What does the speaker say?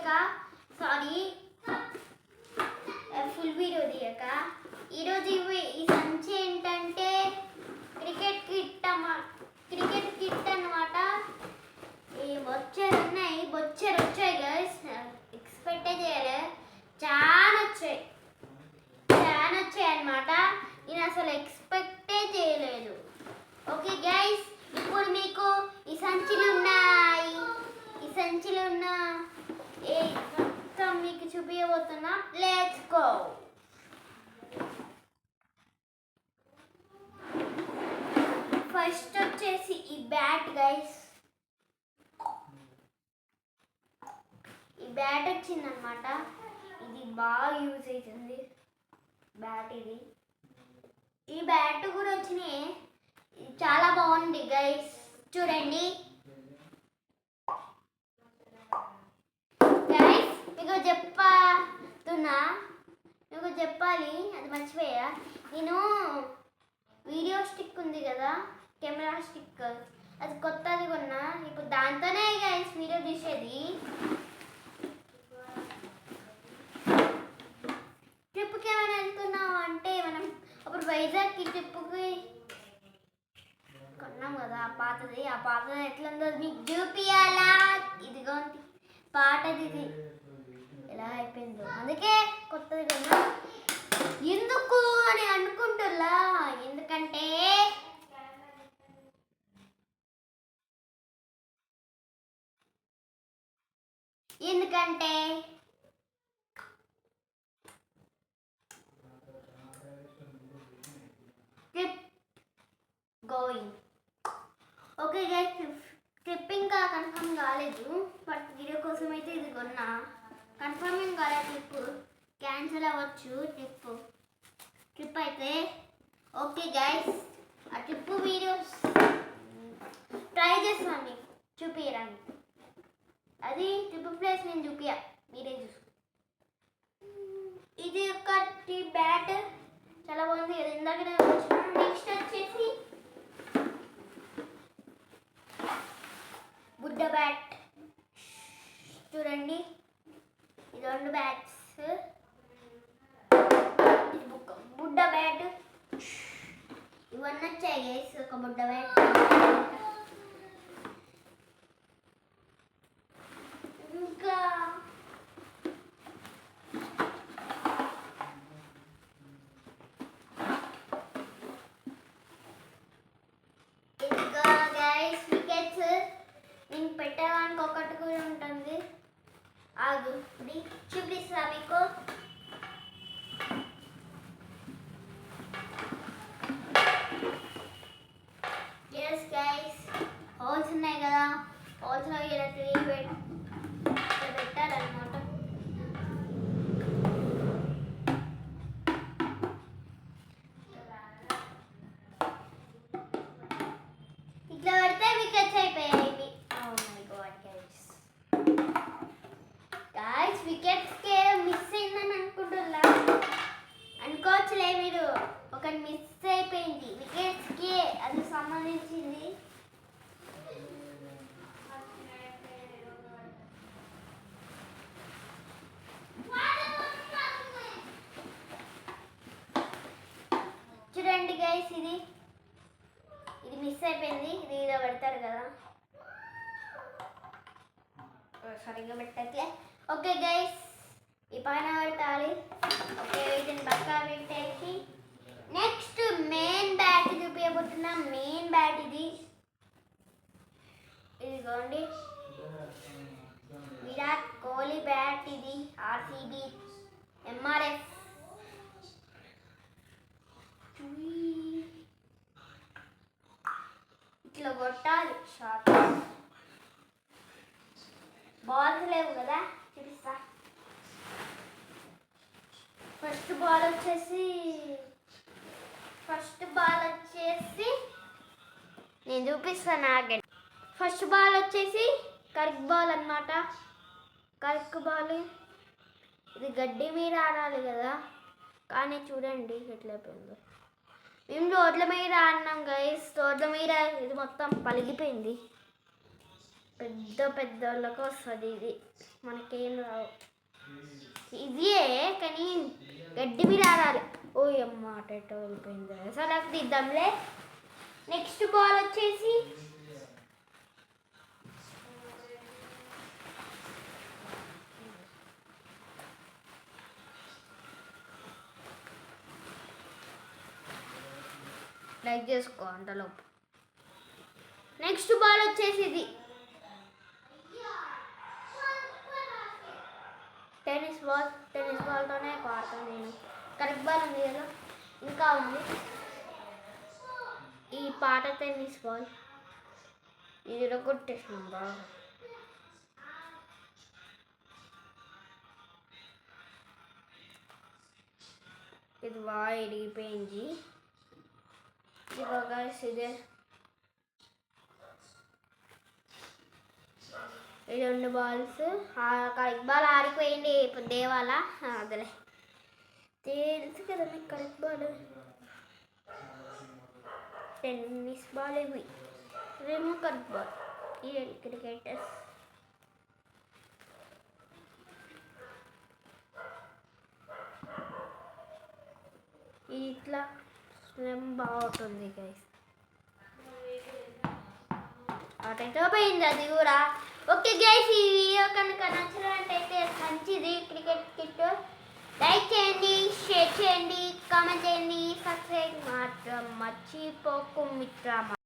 తీయక sorry full video తీయక ఈరోజు ఈ సంచి ఏంటంటే క్రికెట్ కిట్ అన్నమాట. ఈ బొచ్చెలు వచ్చాయి గైస్, ఎక్స్పెక్టే చేయలే, చాలా వచ్చాయి అన్నమాట. నేను అసలు ఎక్స్పెక్టే చేయలేదు. ఓకే గైస్, ఇప్పుడు మీకు ఈ సంచిలో ఉన్న మొత్తం మీకు చూపించబోతున్నా. Let's go. ఫస్ట్ వచ్చేసి ఈ బ్యాట్ గైస్, ఈ బ్యాట్ వచ్చిందనమాట. ఇది బాగా యూజ్ అవుతుంది బ్యాట్. ఈ బ్యాట్ కూడా వచ్చినాయి, చాలా బాగుంది గైస్, చూడండి గైస్. మీకు చెప్పాలి, అది మర్చిపోయా. నేను వీడియో స్టిక్ ఉంది కదా, కెమెరా స్టిక్, అది కొత్తది కొన్నా. ఇప్పుడు దాంతోనే గైస్ వీడియో తీసేది. ట్రిప్కి ఏమైనా వెళ్తున్నాం అంటే మనం అప్పుడు వైజాగ్కి ట్రిప్కి కొన్నాం కదా ఆ పాతది ఎట్లా ఉందో మీకు చూపియాలా. ఇదిగో పాతది, ఇది ఎలా అయిపోయిందో, అందుకే కొత్తది కొన్నా. ఎందుకు అని అనుకుంటున్నా, ఎందుకంటే trip going. Okay guys, trip ఇంకా కన్ఫర్మ్ కాలేదు, బట్ వీడియో కోసం అయితే ఇది కొన్నా. కన్ఫర్మ్ ఏం కాలేదు, ట్రిప్ క్యాన్సిల్ అవ్వచ్చు. ట్రిప్ అయితే ఓకే గైస్, ఆ ట్రిప్ వీడియోస్ ట్రై చేస్తాను మీకు చూపించడానికి. అది ట్రిప్ ప్లేస్ నేను చూపియా, మీరే చూసు. ఇది ఒక బ్యాట్ చాలా బాగుంది కదా, ఇందాక నెక్స్ట్ వచ్చేసి బుడ్డ బ్యాట్. చూడండి, ఈ రెండు బ్యాట్స్, బుడ్డ బ్యాట్, ఇవన్నీ వచ్చాయి గైస్. ఒక బుడ్డ బ్యాట్, ఇంకా గైస్ వికెట్స్ నేను పెట్టడానికి ఒకటి కూడా ఉంటుంది. ఆగు, చూపిస్తా మీకు. ఎస్ గైస్, హోల్స్ ఉన్నాయి కదా, హోల్స్లో ఇలా పెట్టాలన్నమాట. ఇట్లా పెడితే వికెట్స్ అయిపోయాయి. వికెట్స్కే మిస్ అయిందని అనుకోవచ్చులే మీరు, ఒకటి మిస్ అయిపోయింది. వికెట్స్కే అది సంబంధించింది. చూడండి గైస్, ఇది మిస్ అయిపోయింది. ఇది ఇలా పెడతారు కదా, సరిగ్గా పెట్టట్లే. ఓకే గైస్, ఈ పైన పెట్టాలి. ఓకే, వీటిని పక్కా పెట్టేసి నెక్స్ట్ మెయిన్ బ్యాట్ చూపించబోతున్నా. మెయిన్ బ్యాట్ ఇదిగోండి, విరాట్ కోహ్లీ బ్యాట్. ఇది ఆర్సీబీ ఎంఆర్ఎఫ్. ఇట్లా కొట్టాలి షాట్. బాల్స్ లేవు కదా, చూపిస్తా. ఫస్ట్ బాల్ వచ్చేసి నేను చూపిస్తాను ఆగండి. ఫస్ట్ బాల్ వచ్చేసి కర్క్ బాల్ అన్నమాట. కర్క్ బాల్ ఇది గడ్డి మీద ఆడాలి కదా, కానీ చూడండి ఎట్లా అయిపోయిందో. మేము రోడ్ల మీద ఆడినాం గైస్, రోడ్ల మీద ఇది మొత్తం పలిగిపోయింది. పెద్ద పెద్ద వాళ్ళకి వస్తుంది ఇది, మనకేం రావు. ఇదే కానీ గడ్డి మీద ఆడాలి. ఓ అమ్మ అటో వెళ్ళిపోయింది. అసలు నాకు దిద్దాంలే. నెక్స్ట్ బాల్ వచ్చేసి లైక్ చేసుకో అంతలోపు. నెక్స్ట్ బాల్ వచ్చేసి ఇది టెన్నిస్ బాల్తోనే ఆడతాను నేను. కరెక్ట్ బాల్ ఉంది కదా, ఇంకా ఉంది ఈ పాట టెన్నిస్ బాల్. ఇది కొట్టేసాం బాగా. ఇది బాగా ఇరిగిపోయింది. ఇదిగో ఇదే ఈ 2 బాల్స్. కరెక్ట్ బాల్ ఆరిపోయింది ఇప్పుడు దేవాల. అదలే తెలుసు కదా మీకు కరెక్ట్ బాల్. టెన్నిస్ బాల్ ఇవి, ఇదేమో కరెక్ట్ బాల్. ఈ క్రికెటర్స్ ఇట్లా బాగుంటుంది గైస్. అటైతే పోయింది అది కూడా. ఓకే గైస్, ఈ వీడియో కనుక నచ్చినట్టయితే మంచిది క్రికెట్ కిట్. లైక్ చేయండి, షేర్ చేయండి, కామెంట్ చేయండి, సబ్స్క్రైబ్ మాత్రం మర్చిపోకు మిత్రమా.